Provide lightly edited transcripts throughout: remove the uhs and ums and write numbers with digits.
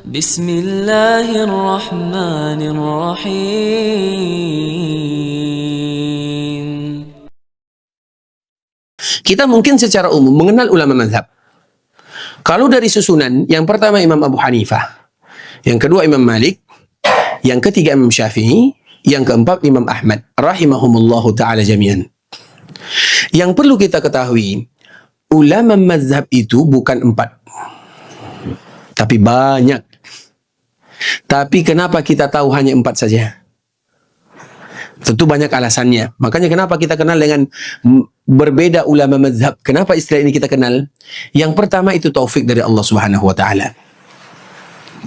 Bismillahirrahmanirrahim. Kita mungkin secara umum mengenal ulama mazhab. Kalau dari susunan, yang pertama Imam Abu Hanifah, yang kedua Imam Malik, yang ketiga Imam Syafi'i, yang keempat Imam Ahmad, rahimahumullahu ta'ala jami'an. Yang perlu kita ketahui, ulama mazhab itu bukan 4, tapi banyak. Tapi kenapa kita tahu hanya 4 saja? Tentu banyak alasannya. Makanya kenapa kita kenal dengan berbeda ulama mazhab. Kenapa istilah ini kita kenal? Yang pertama itu taufik dari Allah Subhanahu wa taala.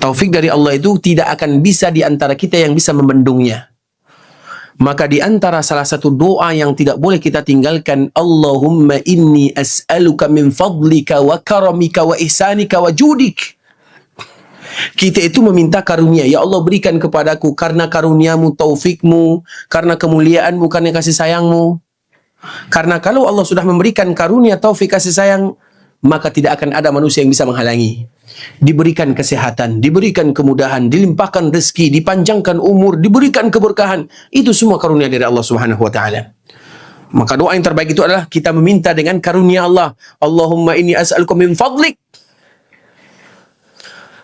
Taufik dari Allah itu tidak akan bisa di antara kita yang bisa membendungnya. Maka di antara salah satu doa yang tidak boleh kita tinggalkan, Allahumma inni as'aluka min fadlika wa karamika wa ihsanika wa judik. Kita itu meminta karunia. Ya Allah, berikan kepadaku karena karuniamu, taufikmu, karena kemuliaanmu, karena kasih sayangmu. Karena kalau Allah sudah memberikan karunia, taufik, kasih sayang, maka tidak akan ada manusia yang bisa menghalangi. Diberikan kesehatan, diberikan kemudahan, dilimpahkan rezeki, dipanjangkan umur, diberikan keberkahan. Itu semua karunia dari Allah Subhanahu wa taala. Maka doa yang terbaik itu adalah kita meminta dengan karunia Allah. Allahumma inni as'aluka min fadlik.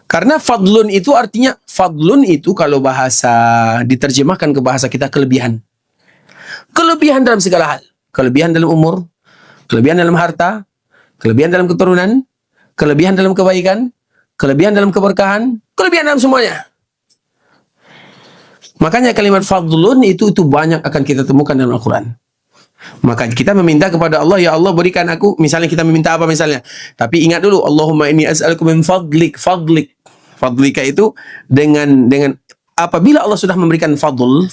Karena fadlun itu artinya, fadlun itu kalau bahasa diterjemahkan ke bahasa kita kelebihan. Kelebihan dalam segala hal. Kelebihan dalam umur, kelebihan dalam harta, kelebihan dalam keturunan, kelebihan dalam kebaikan, kelebihan dalam keberkahan, kelebihan dalam semuanya. Makanya kalimat fadlun itu banyak akan kita temukan dalam Al-Quran. Maka kita meminta kepada Allah, ya Allah berikan aku, misalnya kita meminta apa misalnya. Tapi ingat dulu, Allahumma inni as'aluka min fadlik, fadlik. Fadlika itu dengan apabila Allah sudah memberikan fadl,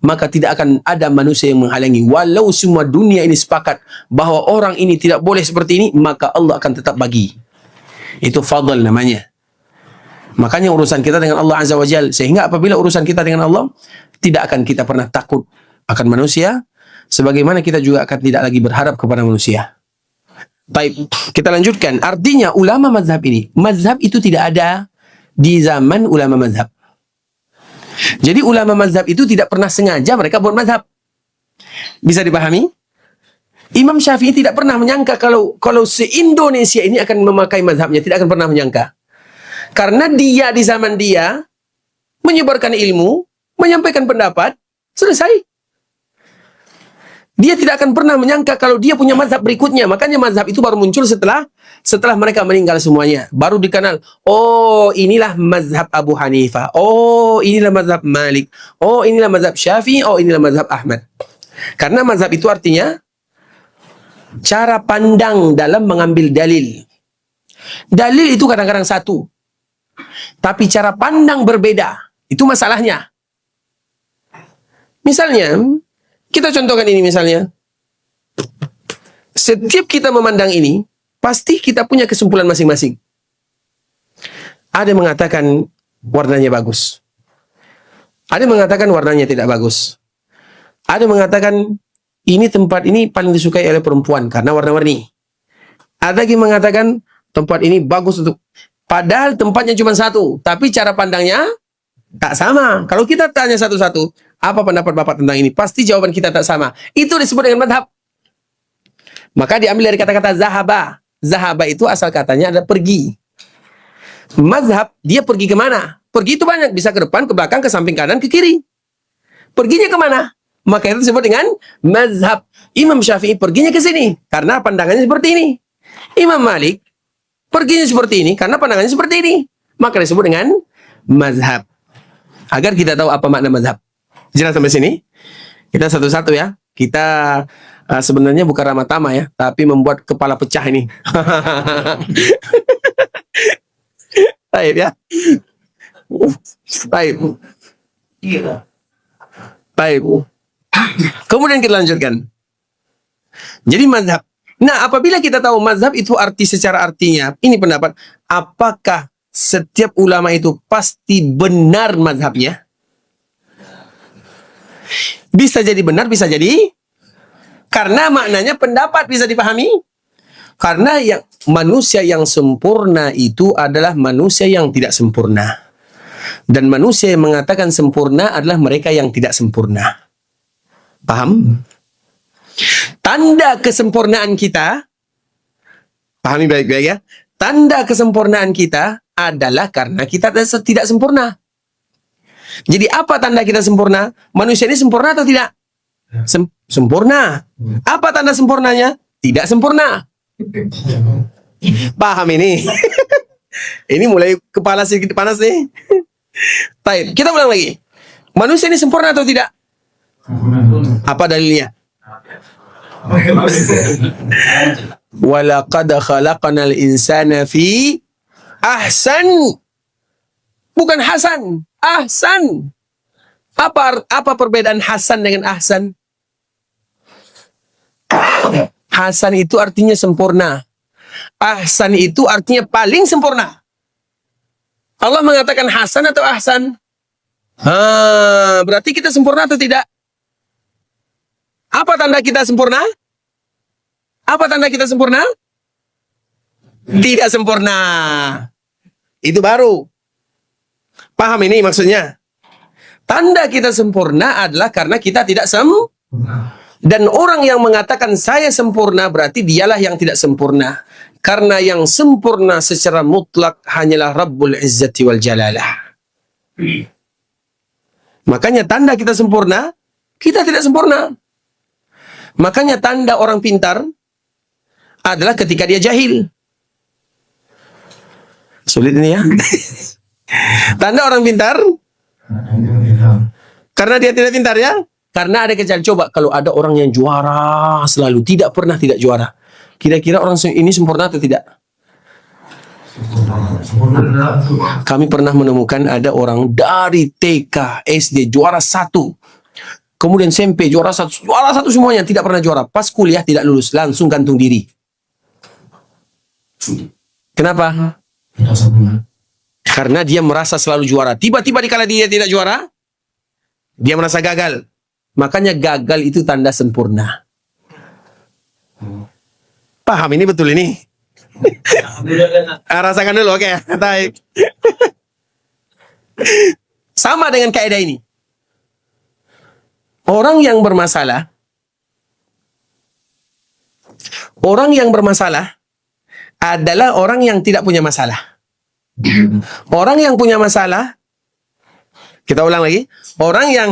maka tidak akan ada manusia yang menghalangi. Walau semua dunia ini sepakat bahwa orang ini tidak boleh seperti ini, maka Allah akan tetap bagi. Itu fadl namanya. Makanya urusan kita dengan Allah Azza wa Jal, sehingga apabila urusan kita dengan Allah, tidak akan kita pernah takut akan manusia, sebagaimana kita juga akan tidak lagi berharap kepada manusia. Baik, kita lanjutkan. Artinya ulama mazhab ini, mazhab itu tidak ada di zaman ulama mazhab. Jadi ulama mazhab itu tidak pernah sengaja mereka buat mazhab. Bisa dipahami? Imam Syafi'i tidak pernah menyangka kalau se-Indonesia ini akan memakai mazhabnya, tidak akan pernah menyangka. Karena dia di zaman dia menyebarkan ilmu, menyampaikan pendapat, selesai. Dia tidak akan pernah menyangka kalau dia punya mazhab berikutnya. Makanya mazhab itu baru muncul setelah mereka meninggal semuanya. Baru dikenal, oh inilah mazhab Abu Hanifah. Oh inilah mazhab Malik. Oh inilah mazhab Syafi'i. Oh inilah mazhab Ahmad. Karena mazhab itu artinya cara pandang dalam mengambil dalil. Dalil itu kadang-kadang satu. Tapi cara pandang berbeda. Itu masalahnya. Misalnya, kita contohkan ini misalnya. Setiap kita memandang ini, pasti kita punya kesimpulan masing-masing. Ada yang mengatakan warnanya bagus. Ada yang mengatakan warnanya tidak bagus. Ada yang mengatakan ini tempat ini paling disukai oleh perempuan karena warna-warni. Ada yang mengatakan tempat ini bagus untuk... Padahal tempatnya cuma satu, tapi cara pandangnya tak sama. Kalau kita tanya satu-satu, apa pendapat Bapak tentang ini? Pasti jawaban kita tak sama. Itu disebut dengan madhab. Maka diambil dari kata-kata zahaba. Zahaba itu asal katanya ada pergi. Mazhab, dia pergi kemana? Pergi itu banyak. Bisa ke depan, ke belakang, ke samping kanan, ke kiri. Perginya kemana? Maka itu disebut dengan mazhab. Imam Syafi'i perginya ke sini. Karena pandangannya seperti ini. Imam Malik perginya seperti ini. Karena pandangannya seperti ini. Maka disebut dengan mazhab. Agar kita tahu apa makna mazhab. Jelas sampai sini? Kita satu-satu ya. Kita sebenarnya bukan ramah tamah ya, tapi membuat kepala pecah ini. Baik ya. Baik. Baik. Kemudian kita lanjutkan. Jadi mazhab. Nah, apabila kita tahu mazhab itu arti secara artinya, ini pendapat, apakah setiap ulama itu pasti benar mazhabnya? Bisa jadi benar, bisa jadi karena maknanya pendapat, bisa dipahami. Karena yang manusia yang sempurna itu adalah manusia yang tidak sempurna. Dan manusia yang mengatakan sempurna adalah mereka yang tidak sempurna. Paham? Tanda kesempurnaan kita, pahami baik-baik ya. Tanda kesempurnaan kita adalah karena kita tidak sempurna. Jadi apa tanda kita sempurna? Manusia ini sempurna atau tidak? Sempurna. Apa tanda sempurnanya? Tidak sempurna. Paham ini? Ini mulai kepala sedikit panas nih. Baik, kita ulang lagi. Manusia ini sempurna atau tidak? Apa dalilnya? Walaqad khalaqnal insana fi ahsan. Bukan hasan, ahsan. Apa perbedaan hasan dengan ahsan? Hasan itu artinya sempurna. Ahsan itu artinya paling sempurna. Allah mengatakan hasan atau ahsan? Berarti kita sempurna atau tidak? Apa tanda kita sempurna? Apa tanda kita sempurna? Tidak sempurna. Itu baru. Paham ini maksudnya? Tanda kita sempurna adalah karena kita tidak sempurna. Dan orang yang mengatakan saya sempurna berarti dialah yang tidak sempurna. Karena yang sempurna secara mutlak hanyalah Rabbul Izzati wal Jalalah. Makanya tanda kita sempurna, kita tidak sempurna. Makanya tanda orang pintar adalah ketika dia jahil. Sulit ini ya. Tanda orang pintar karena dia tidak pintar ya. Karena ada kejalan. Coba kalau ada orang yang juara selalu, tidak pernah tidak juara. Kira-kira orang ini sempurna atau tidak? Kami pernah menemukan ada orang dari TK, SD juara 1. Kemudian SMP juara satu semuanya, tidak pernah juara. Pas kuliah tidak lulus, langsung gantung diri. Kenapa? Karena dia merasa selalu juara. Tiba-tiba dikala dia tidak juara, dia merasa gagal. Makanya gagal itu tanda sempurna. Paham ini betul ini? Rasakan dulu, oke. Baik. Sama dengan kaidah ini. Orang yang bermasalah adalah orang yang tidak punya masalah. Orang yang punya masalah, kita ulang lagi, orang yang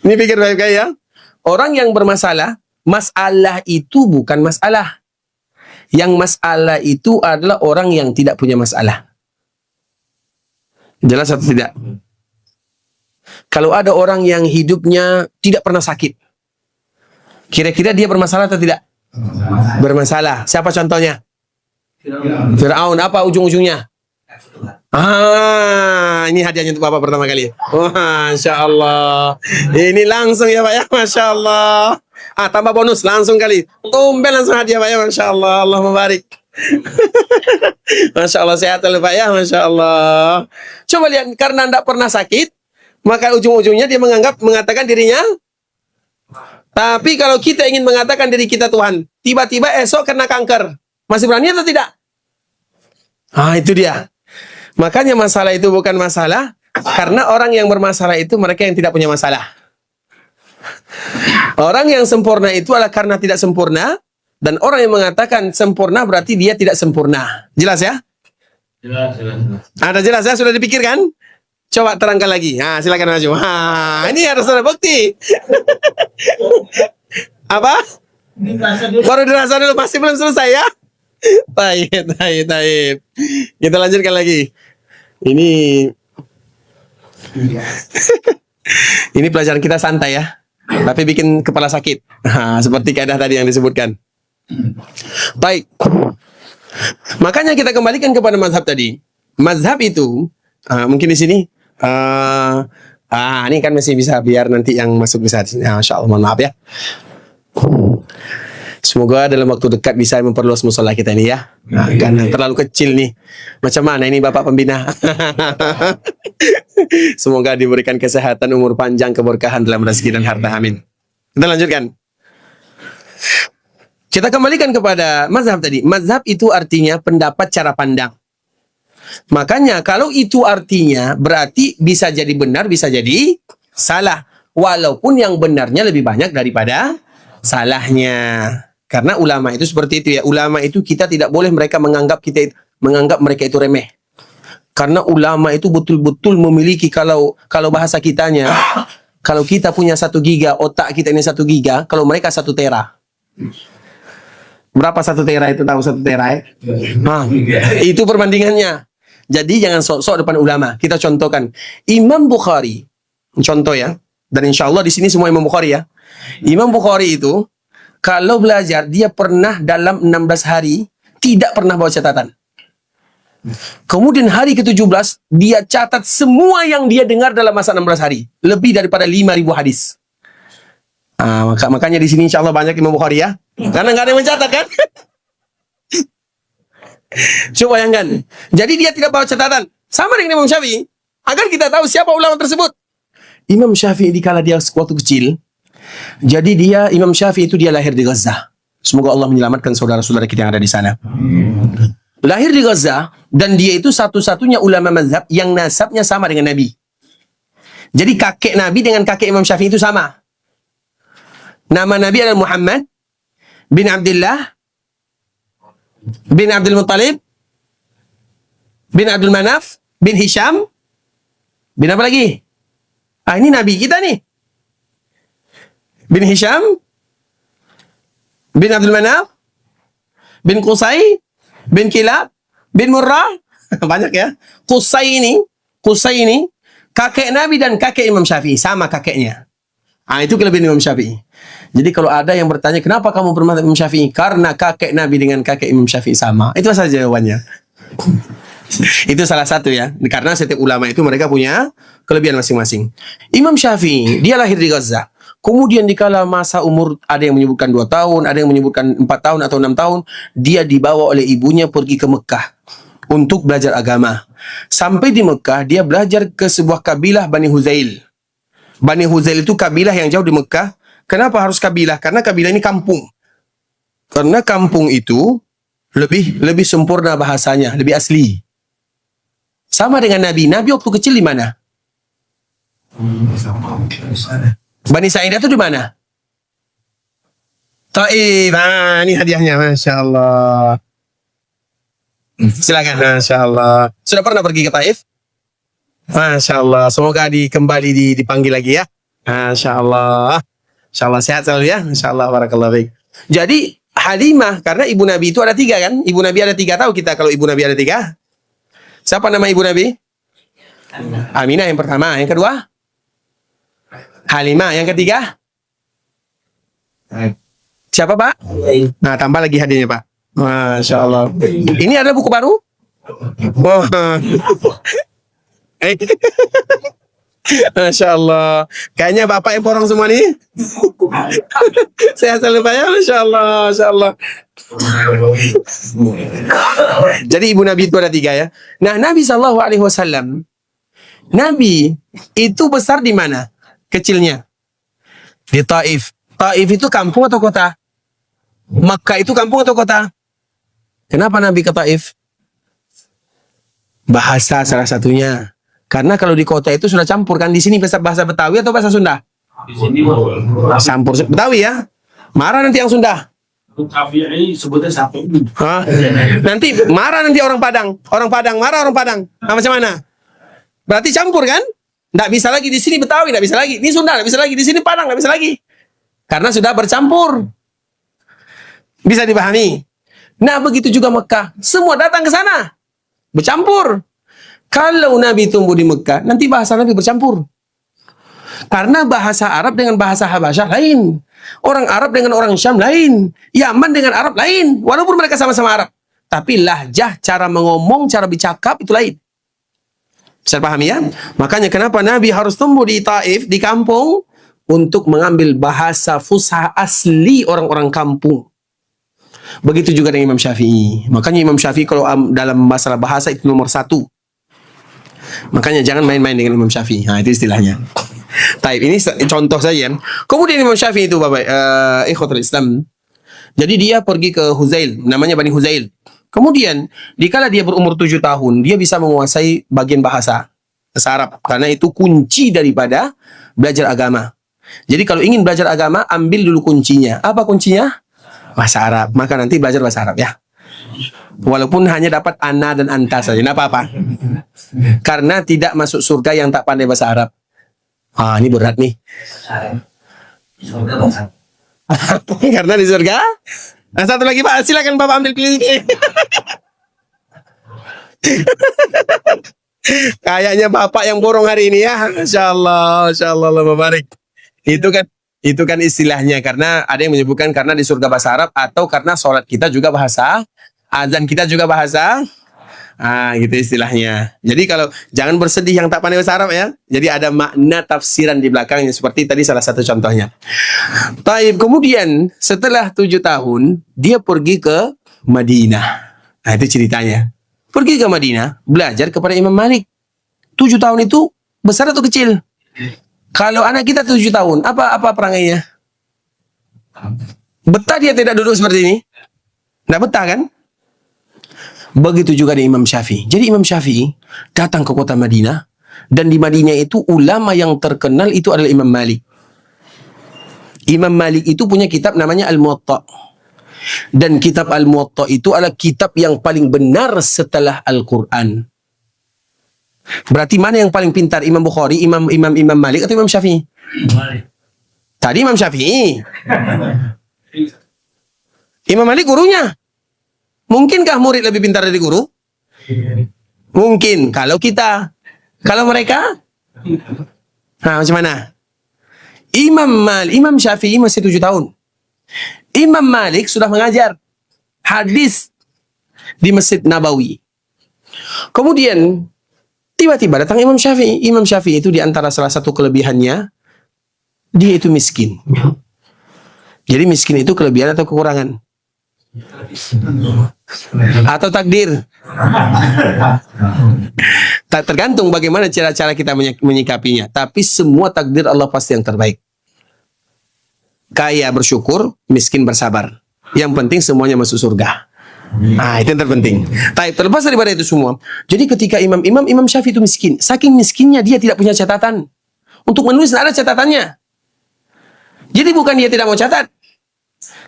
ini pikir baik-baik ya. Orang yang bermasalah, masalah itu bukan masalah. Yang masalah itu adalah orang yang tidak punya masalah. Jelas atau tidak? Kalau ada orang yang hidupnya tidak pernah sakit, kira-kira dia bermasalah atau tidak? Bermasalah. Siapa contohnya? Fir'aun. Apa ujung-ujungnya? Ini hadiahnya untuk Bapak pertama kali. Masya Allah. Ini langsung ya Pak ya. Masya Allah. Tambah bonus langsung kali. Tumben langsung hadiah Pak ya. Masya Allah. Allah membarik. Masya Allah, sehat ya Pak ya. Masya Allah. Coba lihat, karena tidak pernah sakit, maka ujung-ujungnya dia mengatakan dirinya. Tapi kalau kita ingin mengatakan diri kita Tuhan, tiba-tiba esok kena kanker, masih berani atau tidak? Itu dia. Makanya masalah itu bukan masalah, karena orang yang bermasalah itu mereka yang tidak punya masalah. Orang yang sempurna itu adalah karena tidak sempurna, dan orang yang mengatakan sempurna berarti dia tidak sempurna. Jelas ya? Jelas. Ada jelas ya? Sudah dipikirkan? Coba terangkan lagi. Silakan maju. Ini harus ada bukti. Apa? Baru dirasa dulu, masih belum selesai ya? Taib. Kita lanjutkan lagi. Ini pelajaran kita santai ya, tapi bikin kepala sakit. Seperti kaidah tadi yang disebutkan. Baik. Makanya kita kembalikan kepada mazhab tadi. Mazhab itu mungkin di sini ini kan masih bisa, biar nanti yang masuk bisa. Masya Allah, mohon maaf ya. Semoga dalam waktu dekat bisa memperluas musola kita ini ya. Karena terlalu kecil nih. Macam mana ini Bapak Pembina? Semoga diberikan kesehatan, umur panjang, keberkahan dalam rezeki dan harta. Amin. Kita lanjutkan. Kita kembalikan kepada mazhab tadi. Mazhab itu artinya pendapat cara pandang. Makanya kalau itu artinya berarti bisa jadi benar, bisa jadi salah. Walaupun yang benarnya lebih banyak daripada salahnya. Karena ulama itu seperti itu ya. Ulama itu kita tidak boleh mereka menganggap mereka itu remeh. Karena ulama itu betul-betul memiliki kalau bahasa kitanya, kalau kita punya 1 giga, otak kita ini 1 giga, kalau mereka 1 tera. Berapa 1 tera itu, tahu 1 tera ya? Nah, itu perbandingannya. Jadi jangan sok-sok depan ulama. Kita contohkan Imam Bukhari. Contoh ya. Dan insya Allah di sini semua Imam Bukhari ya. Imam Bukhari itu kalau belajar dia pernah dalam 16 hari tidak pernah bawa catatan. Kemudian hari ke-17 dia catat semua yang dia dengar dalam masa 16 hari. Lebih daripada 5.000 hadis. Makanya di sini insya Allah banyak Imam Bukhari ya. Karena nggak ada yang mencatat kan? Coba bayangkan. Jadi dia tidak bawa catatan. Sama dengan Imam Syafi'i. Agar kita tahu siapa ulama tersebut. Imam Syafi'i dikala dia waktu kecil. Jadi Imam Syafi'i itu dia lahir di Gaza. Semoga Allah menyelamatkan saudara-saudara kita yang ada di sana. Lahir di Gaza. Dan dia itu satu-satunya ulama mazhab yang nasabnya sama dengan Nabi. Jadi kakek Nabi dengan kakek Imam Syafi'i itu sama. Nama Nabi adalah Muhammad bin Abdullah bin Abdul Muttalib bin Abdul Manaf bin Hisham bin apa lagi? Ini Nabi kita nih. Bin Hisham bin Abdul Manaf bin Qusay bin Kilab bin Murrah. Banyak ya. Qusay ini kakek Nabi dan kakek Imam Syafi'i, sama kakeknya. Itu kelebihan Imam Syafi'i. Jadi kalau ada yang bertanya, kenapa kamu bermadzhab Imam Syafi'i? Karena kakek Nabi dengan kakek Imam Syafi'i sama. Itu saja jawabannya. Itu salah satu ya. Karena setiap ulama itu mereka punya kelebihan masing-masing. Imam Syafi'i, dia lahir di Gaza. Kemudian dikala masa umur, ada yang menyebutkan 2 tahun, ada yang menyebutkan 4 tahun atau 6 tahun, dia dibawa oleh ibunya pergi ke Mekah untuk belajar agama. Sampai di Mekah, dia belajar ke sebuah kabilah Bani Huzail. Bani Huzail itu kabilah yang jauh di Mekah. Kenapa harus kabilah? Karena kabilah ini kampung. Karena kampung itu lebih sempurna bahasanya, lebih asli. Sama dengan Nabi. Nabi waktu kecil di mana? Bani Sa'idah itu di mana? Taif. Ini hadiahnya, Masya Allah. Silakan, Masya Allah. Sudah pernah pergi ke Taif? Masya Allah. Semoga dipanggil lagi ya. Masya Allah. Masya Allah sehat selalu ya. Masya Allah. Barakallahu fiik. Jadi Halimah, karena ibu Nabi itu ada 3 kan? Ibu Nabi ada 3. Tahu kita kalau ibu Nabi ada 3? Siapa nama ibu Nabi? Aminah yang pertama. Yang kedua? Halimah. Yang ketiga? Siapa Pak? Nah, tambah lagi hadiahnya Pak. Masya Allah. Ini ada buku baru? Oh. Masya Allah. Kayaknya bapak yang porong semua nih. Sehat selalu Pak ya. Masya Allah. Masya Allah. Jadi ibu Nabi itu ada 3 ya. Nah, Nabi SAW, Nabi itu besar di mana? Kecilnya di Taif. Taif itu kampung atau kota? Makkah itu kampung atau kota? Kenapa Nabi ke Taif? Bahasa salah satunya. Karena kalau di kota itu sudah campur kan. Di sini bahasa Betawi atau bahasa Sunda? Di sini Campur Betawi ya. Marah nanti yang Sunda. Syafi'i sebutnya sapi. Nanti marah nanti orang Padang. Orang Padang marah orang Padang. Nah, macam mana? Berarti campur kan? Nggak bisa lagi di sini Betawi, nggak bisa lagi. Ini Sunda nggak bisa lagi. Di sini Padang nggak bisa lagi. Karena sudah bercampur. Bisa dipahami. Nah, begitu juga Mekah. Semua datang ke sana. Bercampur. Kalau Nabi tumbuh di Mekah, nanti bahasa Nabi bercampur. Karena bahasa Arab dengan bahasa Habasyah lain. Orang Arab dengan orang Syam lain. Yaman dengan Arab lain. Walaupun mereka sama-sama Arab. Tapi lahjah, cara mengomong, cara bercakap itu lain. Bisa pahami ya? Makanya kenapa Nabi harus tumbuh di Taif, di kampung, untuk mengambil bahasa fusha asli orang-orang kampung. Begitu juga dengan Imam Syafi'i. Makanya Imam Syafi'i kalau dalam masalah bahasa itu nomor 1. Makanya jangan main-main dengan Imam Syafi'i. Nah, itu istilahnya. Taib, ini contoh saja. Kemudian Imam Syafi'i itu Bapak, ikhwatul Islam, Jadi dia pergi ke Huzail, namanya Bani Huzail. Kemudian, dikala dia berumur 7 tahun, dia bisa menguasai bagian bahasa Arab. Karena itu kunci daripada belajar agama. Jadi kalau ingin belajar agama, ambil dulu kuncinya. Apa kuncinya? Bahasa Arab. Maka nanti belajar bahasa Arab ya. Walaupun hanya dapat ana dan anta saja, tidak apa-apa. Karena tidak masuk surga yang tak pandai bahasa Arab. Ah, ini berat nih. Karena di surga. Nah, satu lagi Pak, silakan Bapak ambil pilih. Kayaknya Bapak yang borong hari ini ya. Masya Allah, Allah barik. Itu kan istilahnya, karena ada yang menyebutkan karena di surga bahasa Arab, atau karena sholat kita juga bahasa, azan kita juga bahasa. Gitu istilahnya. Jadi kalau jangan bersedih yang tak pandai bahasa Arab ya. Jadi ada makna tafsiran di belakangnya, seperti tadi salah satu contohnya. Taib, kemudian setelah 7 tahun dia pergi ke Madinah. Nah, itu ceritanya. Pergi ke Madinah, belajar kepada Imam Malik. 7 tahun itu besar atau kecil? Kalau anak kita 7 tahun, apa perangainya? Betah dia tidak duduk seperti ini? Tidak betah kan? Begitu juga di Imam Syafi'i. Jadi Imam Syafi'i datang ke kota Madinah, dan di Madinah itu ulama yang terkenal itu adalah Imam Malik. Imam Malik itu punya kitab namanya Al-Muwatta. Dan kitab Al-Muwatta itu adalah kitab yang paling benar setelah Al-Quran. Berarti mana yang paling pintar? Imam Bukhari, Imam Malik, atau Imam Syafi'i? Tadi Imam Syafi'i. Imam Malik gurunya. Mungkinkah murid lebih pintar dari guru? Mungkin. Kalau kita. Kalau mereka? Nah, macam mana? Imam Syafi'i masih 7 tahun. Imam Malik sudah mengajar hadis di Masjid Nabawi. Kemudian tiba-tiba datang Imam Syafi'i. Imam Syafi'i itu di antara salah satu kelebihannya, dia itu miskin. Jadi miskin itu kelebihan atau kekurangan? Atau takdir? Tergantung bagaimana cara-cara kita menyikapinya. Tapi semua takdir Allah pasti yang terbaik. Kaya bersyukur, miskin bersabar. Yang penting semuanya masuk surga. Nah, itu yang terpenting. Tapi terlepas daripada itu semua, jadi ketika Imam Syafi'i itu miskin, saking miskinnya dia tidak punya catatan. Untuk menulis tidak ada catatannya. Jadi bukan dia tidak mau catat,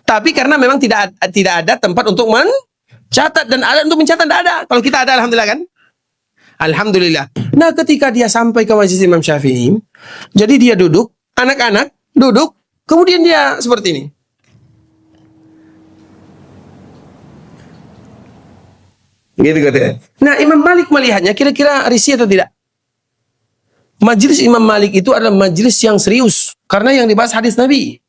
tapi karena memang tidak ada tempat untuk mencatat, dan alat untuk mencatat tidak ada. Kalau kita ada, alhamdulillah kan? Alhamdulillah. Nah, ketika dia sampai ke majelis Imam Syafi'i, jadi dia duduk, anak-anak duduk, kemudian dia seperti ini. Gitu. Nah, Imam Malik melihatnya kira-kira risih atau tidak? Majelis Imam Malik itu adalah majelis yang serius, karena yang dibahas hadis Nabi.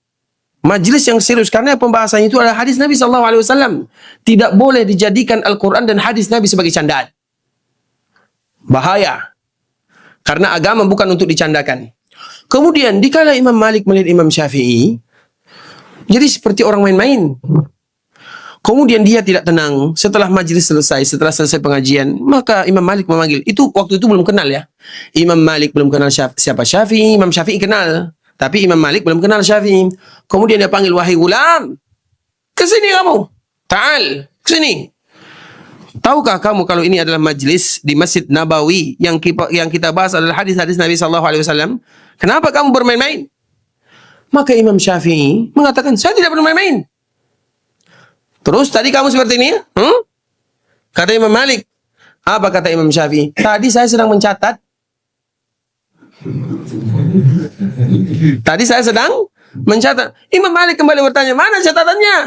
Majelis yang serius karena pembahasannya itu adalah hadis Nabi SAW. Tidak boleh dijadikan Al-Quran dan hadis Nabi sebagai candaan. Bahaya. Karena agama bukan untuk dicandakan. Kemudian dikala Imam Malik melihat Imam Syafi'i, jadi seperti orang main-main. Kemudian dia tidak tenang. Setelah majelis selesai, setelah selesai pengajian, maka Imam Malik memanggil. Waktu itu belum kenal ya. Imam Malik belum kenal siapa Syafi'i. Imam Syafi'i kenal, tapi Imam Malik belum kenal Syafi'i. Kemudian dia panggil, wahai gulam, kesini kamu. Ta'al, kesini. Tahukah kamu kalau ini adalah majlis di Masjid Nabawi, yang kita bahas adalah hadis-hadis Nabi SAW. Kenapa kamu bermain-main? Maka Imam Syafi'i mengatakan, saya tidak bermain-main. Terus tadi kamu seperti ini? Kata Imam Malik. Apa kata Imam Syafi'i? Tadi saya sedang mencatat. Tadi saya sedang mencatat. Imam Malik kembali bertanya, mana catatannya?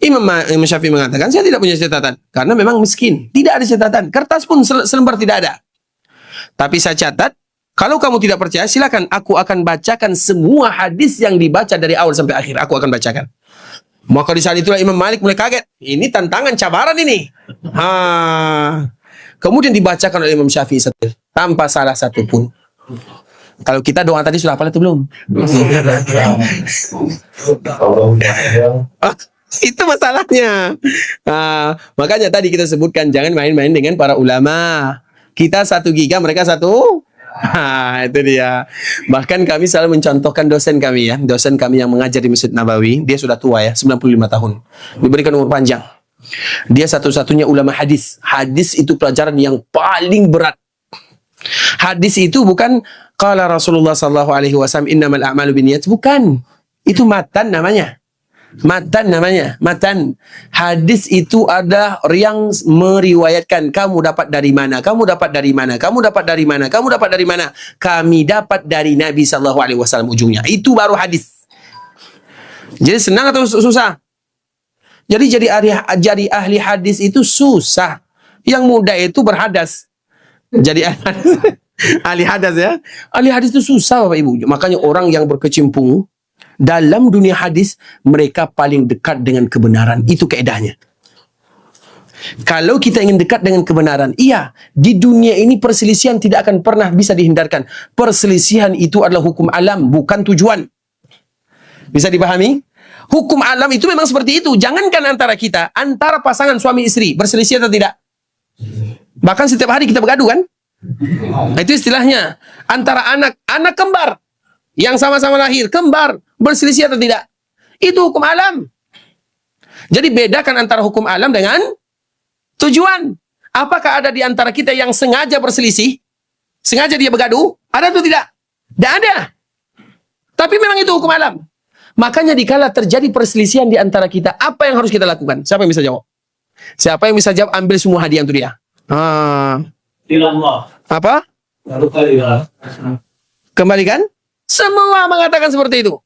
Imam Syafi'i mengatakan, saya tidak punya catatan. Karena memang miskin. Tidak ada catatan. Kertas pun selembar tidak ada. Tapi saya catat. Kalau kamu tidak percaya, silakan. Aku akan bacakan semua hadis yang dibaca dari awal sampai akhir. Aku akan bacakan. Maka di saat itulah Imam Malik mulai kaget. Ini tantangan, cabaran ini. Kemudian dibacakan oleh Imam Syafi'i tanpa salah satu pun. Kalau kita doa tadi sudah hafal atau belum? Itu masalahnya. Makanya tadi kita sebutkan jangan main-main dengan para ulama. Kita 1 giga, mereka 1 Itu dia. Bahkan kami selalu mencontohkan dosen kami ya. Dosen kami yang mengajar di Masjid Nabawi. Dia sudah tua ya, 95 tahun. Diberikan umur panjang. Dia satu-satunya ulama hadis. Hadis itu pelajaran yang paling berat. Hadis itu bukan qala Rasulullah sallallahu alaihi wasallam innamal a'malu binniyat, bukan. Itu matan namanya. Matan namanya. Matan. Hadis itu ada yang meriwayatkan kamu dapat dari mana? Kamu dapat dari mana? Kamu dapat dari mana? Kamu dapat dari mana? Kami dapat dari Nabi sallallahu alaihi wasallam ujungnya. Itu baru hadis. Jadi senang atau susah? Jadi ahli hadis itu susah. Yang mudah itu berhadas. Jadi ahli hadas ya. Ahli hadis itu susah Bapak Ibu. Makanya orang yang berkecimpung dalam dunia hadis, mereka paling dekat dengan kebenaran. Itu kaedahnya. Kalau kita ingin dekat dengan kebenaran, iya, di dunia ini perselisihan tidak akan pernah bisa dihindarkan. Perselisihan itu adalah hukum alam, bukan tujuan. Bisa dipahami? Hukum alam itu memang seperti itu. Jangankan antara kita, antara pasangan suami istri berselisih atau tidak? Bahkan setiap hari kita bergaduh kan? Nah, itu istilahnya. Antara anak kembar yang sama-sama lahir, kembar, berselisih atau tidak? Itu hukum alam. Jadi bedakan antara hukum alam dengan tujuan. Apakah ada di antara kita yang sengaja berselisih? Sengaja dia bergaduh? Ada atau tidak? Tidak ada. Tapi memang itu hukum alam. Makanya dikala terjadi perselisihan di antara kita, apa yang harus kita lakukan? Siapa yang bisa jawab? Siapa yang bisa jawab? Ambil semua hadiah untuk dia. Apa? Kembalikan? Semua mengatakan seperti itu.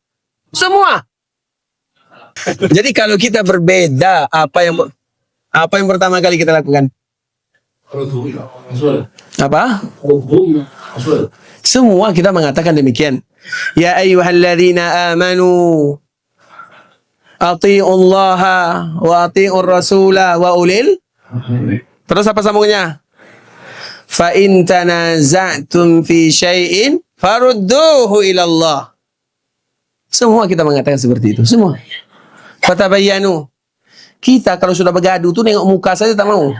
Semua. Jadi kalau kita berbeda, apa yang pertama kali kita lakukan? Apa? Semua kita mengatakan demikian. Ya ayyuhalladzina amanu atiiullaha wa atiiur rasula wa ulil. Terus apa sambungnya? Fa in tanaza'tum fi syai'in farudduhu ila Allah. Semua kita mengatakan seperti itu, semua. Fatabayyanu. Kita kalau sudah bergaduh tuh nengok muka saja tak mau.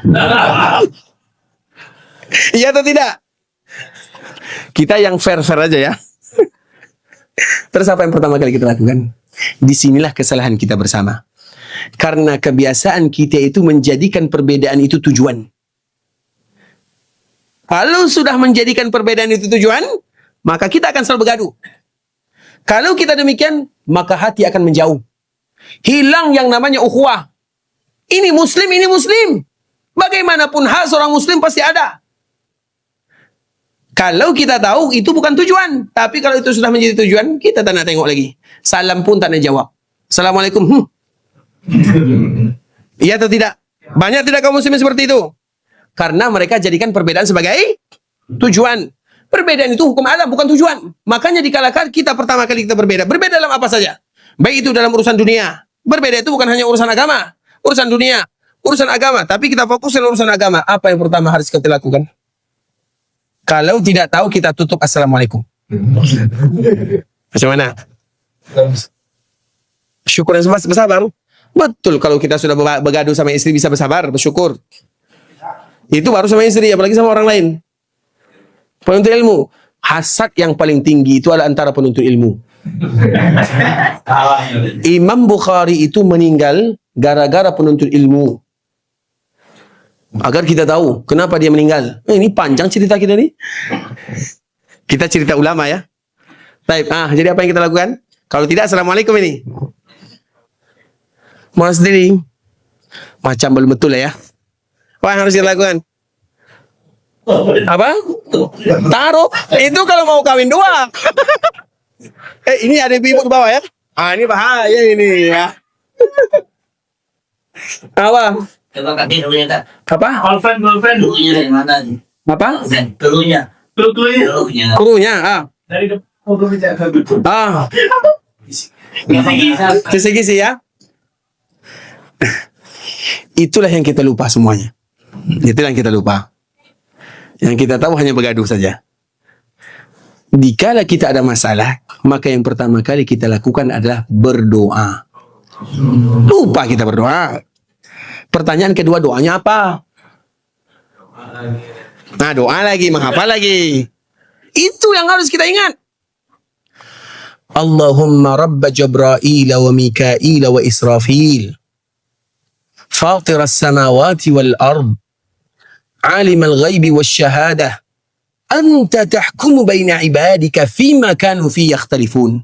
Iya atau tidak? Kita yang fair-fair aja ya. Terus apa yang pertama kali kita lakukan? Disinilah kesalahan kita bersama. Karena kebiasaan kita itu menjadikan perbedaan itu tujuan. Kalau sudah menjadikan perbedaan itu tujuan, maka kita akan selalu bergaduh. Kalau kita demikian, maka hati akan menjauh. Hilang yang namanya ukhuwah. Ini muslim, ini muslim. Bagaimanapun hal seorang muslim pasti ada. Kalau kita tahu itu bukan tujuan, tapi kalau itu sudah menjadi tujuan, kita tak nak tengok lagi. Salam pun tak nak jawab. Assalamualaikum. Iya atau tidak? Banyak tidak kaum muslimin seperti itu? Karena mereka jadikan perbedaan sebagai tujuan. Perbedaan itu hukum alam, bukan tujuan. Makanya dikalakan kita pertama kali kita berbeda. Berbeda dalam apa saja. Baik itu dalam urusan dunia. Berbeda itu bukan hanya urusan agama. Urusan dunia, urusan agama. Tapi kita fokus dalam urusan agama. Apa yang pertama harus kita lakukan? Kalau tidak tahu, kita tutup assalamualaikum. Macam mana? Syukur dan bersabar. Betul, kalau kita sudah bergaduh sama istri bisa bersabar, bersyukur. Itu baru sama istri, apalagi sama orang lain. Penuntut ilmu. Hasad yang paling tinggi itu adalah antara penuntut ilmu. Imam Bukhari itu meninggal gara-gara penuntut ilmu. Agar kita tahu kenapa dia meninggal. Ini panjang cerita kita nih. Kita cerita ulama ya. Baik, jadi apa yang kita lakukan? Kalau tidak, assalamualaikum ini. Mau sendiri. Macam belum betul ya. Apa yang harus kita lakukan? Apa? Taruh. Itu kalau mau kawin dua. Ini ada ibu di bawah ya. Ini bahaya ini ya. Apa? Coba kaki dulunya tak. Apa? Girlfriend. Dulunya dari mana nih? Apa? Dulunya. Dulunya. Kurunya. Dari depan meja gitu. Kisi-kisi ya. Itulah yang kita lupa semuanya. Itulah yang kita lupa. Yang kita tahu hanya bergaduh saja. Dikala kita ada masalah, maka yang pertama kali kita lakukan adalah berdoa. Lupa kita berdoa. Pertanyaan kedua, doanya apa? Nah, doa lagi, menghafal lagi. Itu yang harus kita ingat. Allahumma rabba Jibril wa Mikail wa Israfil. Fatir as-samawati wal ard. Alim al-ghaibi wa syahadah. Anta tahkumu baina ibadika fima kanu fi yakhtalifun.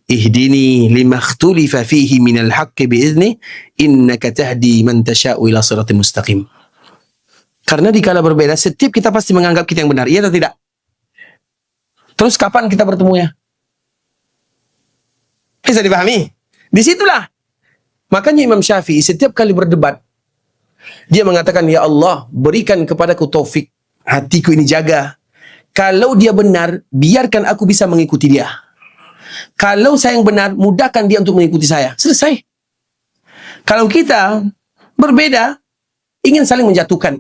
Ihdini lima ikhtulifa fihi minal haqqi bi'izni innaka tahdi man tasha'u ila siratim mustaqim. Karena dikala berbeda, setiap kita pasti menganggap kita yang benar, iya atau tidak? Terus kapan kita bertemunya? Bisa dipahami? Disitulah. Makanya Imam Syafi'i setiap kali berdebat, dia mengatakan, ya Allah, berikan kepadaku taufik, hatiku ini jaga. Kalau dia benar, biarkan aku bisa mengikuti dia. Kalau saya yang benar, mudahkan dia untuk mengikuti saya. Selesai. Kalau kita berbeda, ingin saling menjatuhkan,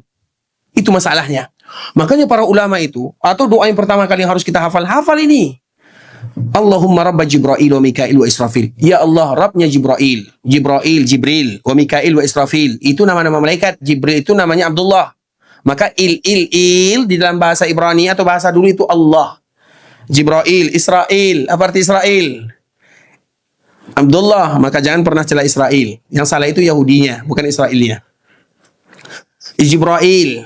itu masalahnya. Makanya para ulama itu, atau doa yang pertama kali yang harus kita hafal ini. Allahumma rabba Jibril wa Mikail wa Israfil. Ya Allah, Rabbnya Jibril, Jibril, wa Mikail wa Israfil. Itu nama-nama malaikat. Jibril itu namanya Abdullah. Maka il di dalam bahasa Ibrani atau bahasa dulu itu Allah. Jibril, Israel, apa arti Israel? Abdullah, maka jangan pernah celah Israel. Yang salah itu Yahudinya, bukan Israelnya. Jibril,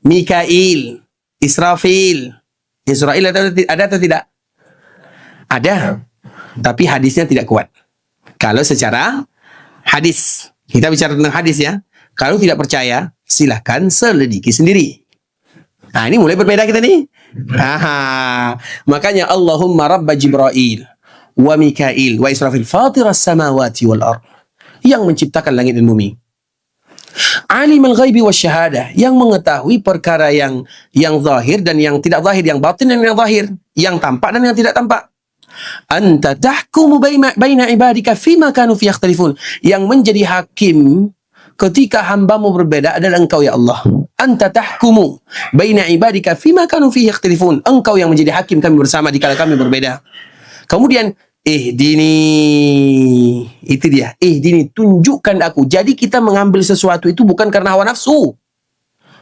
Mikail, Israfil. Israel ada atau tidak? Ada. Tapi hadisnya tidak kuat. Kalau secara hadis, kita bicara tentang hadis ya. Kalau tidak percaya, silahkan selidiki sendiri. Nah, ini mulai berbeda kita nih. Makanya Allahumma rabba Jibril wa Mikail wa Israfil fatiras samawati wal ard, yang menciptakan langit dan bumi. Alimul ghaibi wasyahadah, yang mengetahui perkara yang zahir dan yang tidak zahir, yang batin dan yang zahir, yang tampak dan yang tidak tampak. Anta tahkumu baina ibadika fima kanu fi yakhtalifun, yang menjadi hakim ketika hambamu berbeda adalah engkau ya Allah. Anta tahkumu baina ibadika fima kanu fihi yakhtalifun. Engkau yang menjadi hakim kami bersama dikala kami berbeda. Kemudian ihdini, itu dia. Ihdini, tunjukkan aku. Jadi kita mengambil sesuatu itu bukan karena hawa nafsu,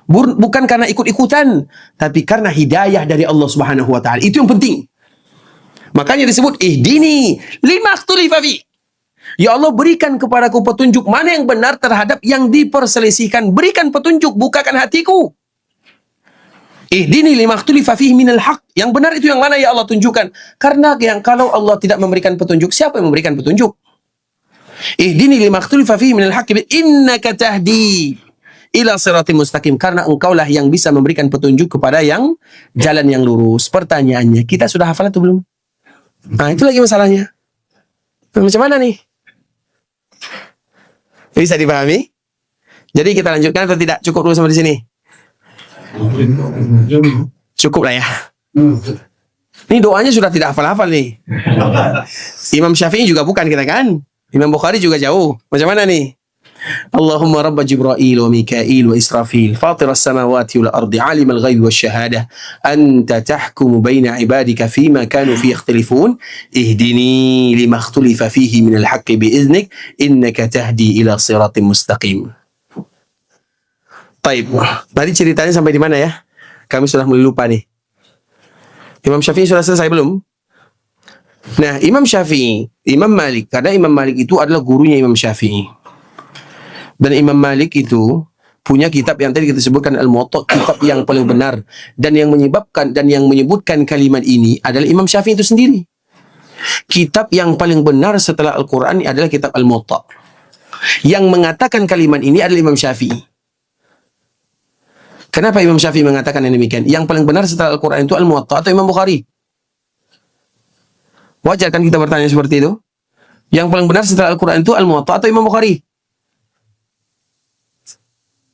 bukan karena ikut-ikutan, tapi karena hidayah dari Allah Subhanahu wa taala. Itu yang penting. Makanya disebut ihdini lima ikhtulifa fi. Ya Allah, berikan kepadaku petunjuk mana yang benar terhadap yang diperselisihkan. Berikan petunjuk, bukakan hatiku. Ihdini lima ikhtulifa fihi minal haq. Yang benar itu yang mana ya Allah, tunjukkan. Karena yang kalau Allah tidak memberikan petunjuk, siapa yang memberikan petunjuk? Ihdini lima ikhtulifa fihi minal haq innaka tahdi ila siratim mustaqim. Karena engkaulah yang bisa memberikan petunjuk kepada yang jalan yang lurus. Pertanyaannya, kita sudah hafal atau belum? Nah, itu lagi masalahnya. Macam mana nih? Bisa dipahami? Jadi kita lanjutkan atau tidak? Cukup dulu sampai di sini. Cukup lah ya. Ini doanya sudah tidak hafal-hafal nih. Imam Syafi'i juga bukan kita kan? Imam Bukhari juga jauh. Macam mana nih? Allahumma rabba Jibril wa Mikail wa Israfil fatiras samawati wal ardi alimul ghaibi wasyahadah anta tahkumu baina ibadika fima kanu fi yakhtalifun ihdini lima ikhtulifa fihi minal haqqi biiznik innaka tahdi ila siratim mustaqim. Taib. Tadi ceritanya sampai di mana ya? Kami sudah mulai lupa nih. Imam Syafi'i sudah selesai belum? Nah, Imam Syafi'i, Imam Malik, karena Imam Malik itu adalah gurunya Imam Syafi'i. Dan Imam Malik itu punya kitab yang tadi kita sebutkan Al-Muwatta, kitab yang paling benar, dan yang menyebutkan kalimat ini adalah Imam Syafi'i itu sendiri. Kitab yang paling benar setelah Al-Quran adalah kitab Al-Muwatta. Yang mengatakan kalimat ini adalah Imam Syafi'i. Kenapa Imam Syafi'i mengatakan yang demikian? Yang paling benar setelah Al-Quran itu Al-Muwatta atau Imam Bukhari? Wajar kan kita bertanya seperti itu? Yang paling benar setelah Al-Quran itu Al-Muwatta atau Imam Bukhari?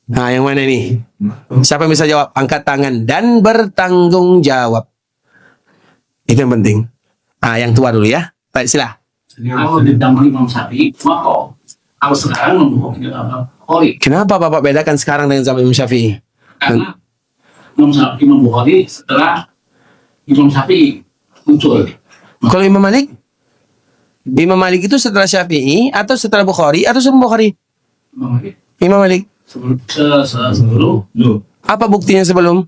Nah, yang mana ini? Siapa yang bisa jawab? Angkat tangan dan bertanggung jawab. Itu yang penting. Ah, yang tua dulu ya. Baik, sila. Kalau didampingi Imam Syafi'i, maka kalau sekarang Bukhari. Kenapa Bapak bedakan sekarang dengan zaman Imam Syafi'i? Karena Imam Bukhari setelah Imam Syafi'i muncul. Kalau Imam Malik? Imam Malik itu setelah Syafi'i atau setelah Bukhari atau sebelum Bukhari? Imam Malik. Imam Malik. Sebelum. Apa buktinya sebelum?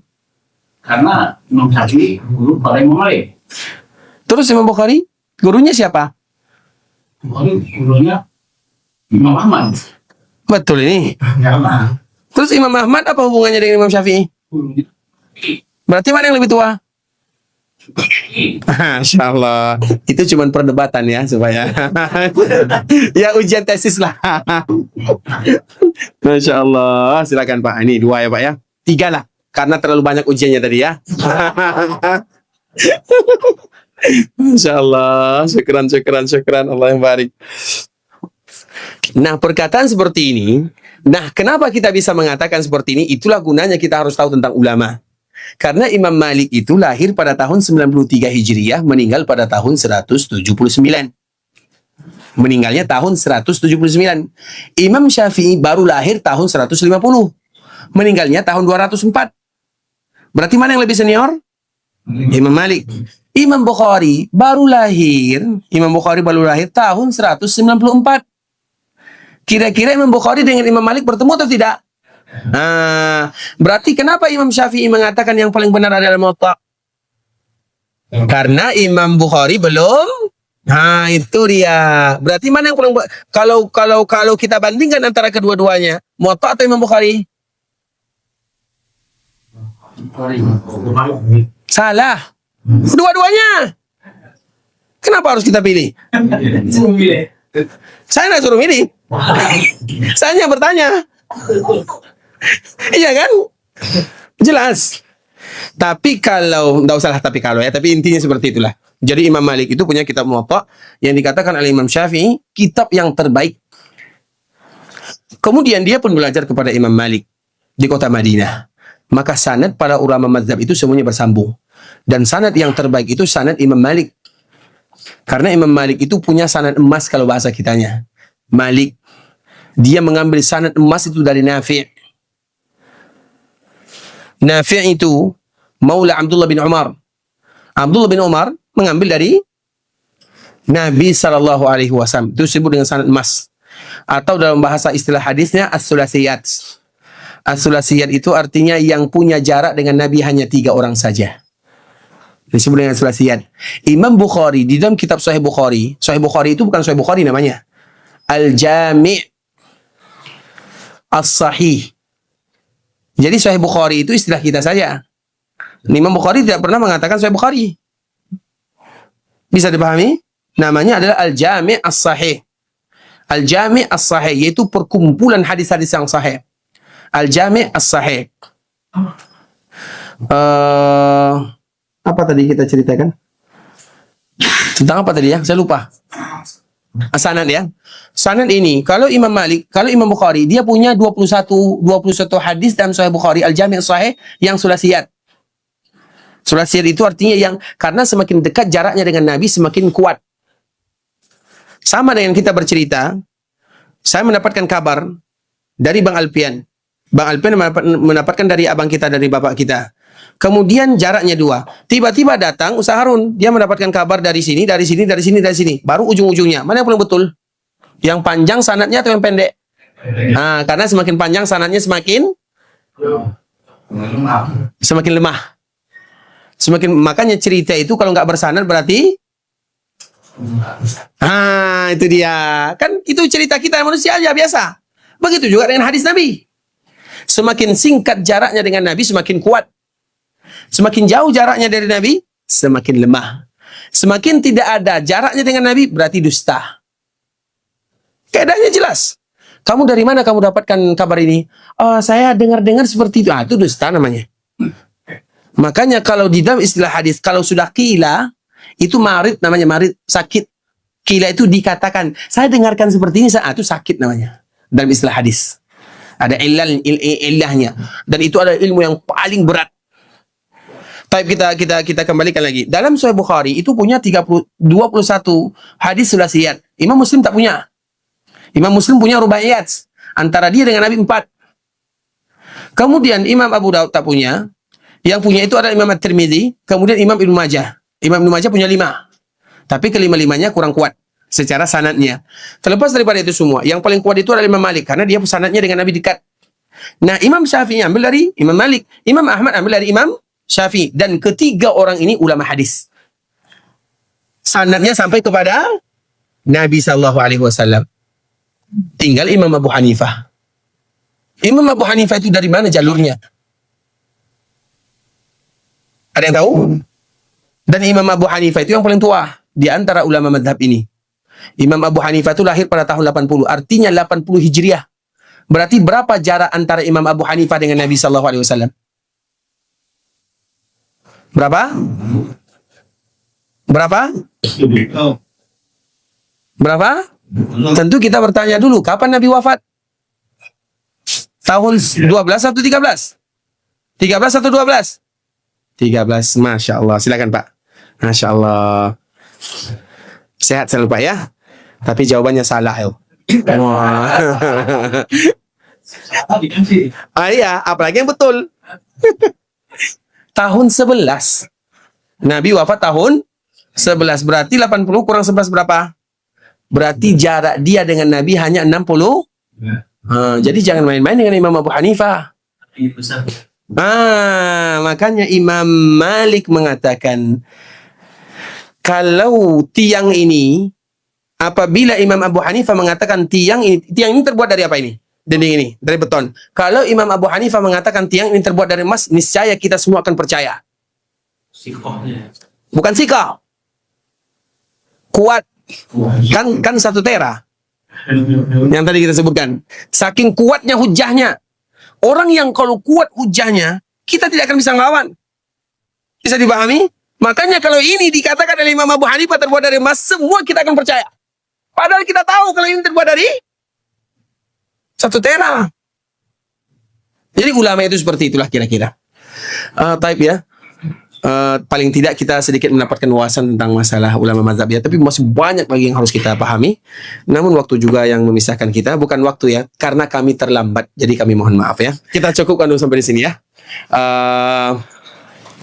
Karena Imam Syafi'i guru pada Imam Malik. Terus Imam Bukhari, gurunya siapa? Bukhari gurunya Imam Ahmad. Betul ini. Terus Imam Ahmad apa hubungannya dengan Imam Syafi'i? Gurunya Berarti mana yang lebih tua? Masya Allah. Itu cuma perdebatan ya supaya ya ujian tesis lah. Masya Allah. Silakan Pak. Ini 2 ya Pak ya. 3 lah. Karena terlalu banyak ujiannya tadi ya. Masya Allah. Syukran. Allah yang barik. Nah, perkataan seperti ini. Nah, kenapa kita bisa mengatakan seperti ini? Itulah gunanya kita harus tahu tentang ulama. Karena Imam Malik itu lahir pada tahun 93 Hijriah, meninggal pada tahun 179. Meninggalnya tahun 179. Imam Syafi'i baru lahir tahun 150. Meninggalnya tahun 204. Berarti mana yang lebih senior? Imam Malik. Imam Bukhari baru lahir tahun 194. Kira-kira Imam Bukhari dengan Imam Malik bertemu atau tidak? Nah, berarti kenapa Imam Syafi'i mengatakan yang paling benar adalah Muwatta? Karena Imam Bukhari belum. Nah, itu dia. Berarti mana yang paling kalau kita bandingkan antara kedua-duanya, Muwatta atau Imam Bukhari? Salah. Dua-duanya. Kenapa harus kita pilih? Saya nggak suruh milih. Saya hanya bertanya. Iya kan? Jelas. Tapi kalau, enggak usahlah tapi kalau ya, tapi intinya seperti itulah. Jadi Imam Malik itu punya kitab Muwatta yang dikatakan oleh Imam Syafi'i kitab yang terbaik. Kemudian dia pun belajar kepada Imam Malik di kota Madinah. Maka sanad para ulama mazhab itu semuanya bersambung. Dan sanad yang terbaik itu sanad Imam Malik. Karena Imam Malik itu punya sanad emas kalau bahasa kitanya. Malik dia mengambil sanad emas itu dari Nafi'. Nafi' itu Maula Abdullah bin Umar. Abdullah bin Umar mengambil dari Nabi SAW. Itu disebut dengan sanad emas. Atau dalam bahasa istilah hadisnya as-sulasiyat. As-sulasiyat itu artinya yang punya jarak dengan Nabi hanya 3 orang saja. Disebut dengan as-sulasiyat. Imam Bukhari di dalam kitab Sahih Bukhari itu bukan Sahih Bukhari namanya. Al-Jami' As-Sahih. Jadi Sahih Bukhari itu istilah kita saja. Imam Bukhari tidak pernah mengatakan Sahih Bukhari. Bisa dipahami? Namanya adalah Al-Jami' As-Sahih. Al-Jami' As-Sahih yaitu perkumpulan hadis-hadis yang sahih. Al-Jami' As-Sahih. Apa tadi kita ceritakan? Tentang apa tadi ya? Saya lupa. Sanad ya. Sanad ini kalau Imam Bukhari dia punya 21 hadis dalam Sahih Bukhari Al-Jami' As-Sahih yang sulasiyat. Sulasiyat itu artinya yang karena semakin dekat jaraknya dengan Nabi semakin kuat. Sama dengan kita bercerita, saya mendapatkan kabar dari Bang Alpian. Bang Alpian mendapatkan dari abang kita, dari bapak kita. Kemudian jaraknya 2. Tiba-tiba datang Ustaz Harun, dia mendapatkan kabar dari sini. Baru ujung-ujungnya. Mana yang paling betul? Yang panjang sanadnya atau yang pendek? Nah, karena semakin panjang sanadnya semakin lemah. Makanya cerita itu kalau nggak bersanad berarti itu dia. Kan itu cerita kita manusia aja biasa. Begitu juga dengan hadis Nabi. Semakin singkat jaraknya dengan Nabi semakin kuat. Semakin jauh jaraknya dari Nabi semakin lemah. Semakin tidak ada jaraknya dengan Nabi berarti dusta. Keadaannya jelas. Kamu dari mana kamu dapatkan kabar ini? Oh, saya dengar-dengar seperti itu. Itu dusta namanya. Makanya kalau di dalam istilah hadis, kalau sudah qila, itu marid namanya, marid, sakit. Qila itu dikatakan, saya dengarkan seperti ini, itu sakit namanya. Dalam istilah hadis. Ada ilahnya. Dan itu adalah ilmu yang paling berat. Tapi kita kembalikan lagi. Dalam Sahih Bukhari itu punya 21 hadis sulasiyat. Imam Muslim tak punya. Imam Muslim punya rubaiyat. Antara dia dengan Nabi 4. Kemudian Imam Abu Daud tak punya. Yang punya itu adalah Imam At-Tirmidzi. Kemudian Imam Ibnu Majah. Imam Ibnu Majah punya 5. Tapi kelima-limanya kurang kuat secara sanadnya. Terlepas daripada itu semua, yang paling kuat itu adalah Imam Malik. Karena dia sanadnya dengan Nabi dekat. Nah, Imam Syafi'i ambil dari Imam Malik. Imam Ahmad ambil dari Imam Syafi'i. Dan ketiga orang ini ulama hadis. Sanadnya sampai kepada Nabi SAW. Tinggal Imam Abu Hanifah. Imam Abu Hanifah itu dari mana jalurnya? Ada yang tahu? Dan Imam Abu Hanifah itu yang paling tua di antara ulama madhab ini. Imam Abu Hanifah itu lahir pada tahun 80, artinya 80 Hijriah. Berarti berapa jarak antara Imam Abu Hanifah dengan Nabi SAW? Berapa? Berapa? Berapa? Tentu kita bertanya dulu, kapan Nabi wafat? Tahun 12 atau 13? 13 atau 12? 13, Masya Allah. Silakan Pak. Masya Allah. Sehat selalu Pak ya. Tapi jawabannya salah ya. Wah. Iya, apalagi yang betul. Tahun 11. Nabi wafat tahun 11. Berarti 80 kurang 11 berapa? Berarti jarak dia dengan Nabi hanya 60. Jadi jangan main-main dengan Imam Abu Hanifah. Makanya Imam Malik mengatakan, kalau tiang ini, apabila Imam Abu Hanifah mengatakan tiang ini terbuat dari apa ini? Dinding ini, dari beton. Kalau Imam Abu Hanifah mengatakan tiang ini terbuat dari emas, niscaya kita semua akan percaya. Bukan sikoh. Kuat. Kan 1 tera. Yang tadi kita sebutkan. Saking kuatnya hujahnya. Orang yang kalau kuat hujahnya, kita tidak akan bisa melawan. Bisa dipahami? Makanya kalau ini dikatakan oleh Imam Abu Hanifah terbuat dari emas, semua kita akan percaya. Padahal kita tahu kalau ini terbuat dari 1 tera. Jadi ulama itu seperti itulah kira-kira. Type ya. Paling tidak kita sedikit mendapatkan wawasan tentang masalah ulama mazhab ya, tapi masih banyak lagi yang harus kita pahami. Namun waktu juga yang memisahkan kita, bukan waktu ya, karena kami terlambat, jadi kami mohon maaf ya. Kita cukupkan dulu sampai di sini ya.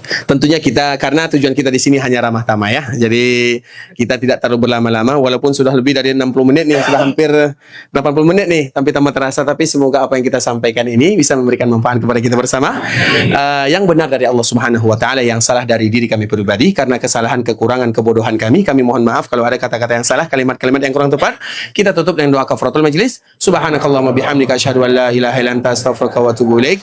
Tentunya kita, karena tujuan kita di sini hanya ramah tamah ya, jadi kita tidak terlalu berlama-lama, walaupun sudah lebih dari 60 menit nih, sudah hampir 80 menit nih, sampai tambah terasa, tapi semoga apa yang kita sampaikan ini bisa memberikan manfaat kepada kita bersama. Yang benar dari Allah Subhanahu Wa Taala, yang salah dari diri kami pribadi, karena kesalahan, kekurangan, kebodohan kami mohon maaf kalau ada kata-kata yang salah, kalimat-kalimat yang kurang tepat. Kita tutup dengan doa kafaratul majlis. Subhanakallahumma bihamdika asyhadu an la ilaha illa anta astaghfiruka wa atubu ilaik.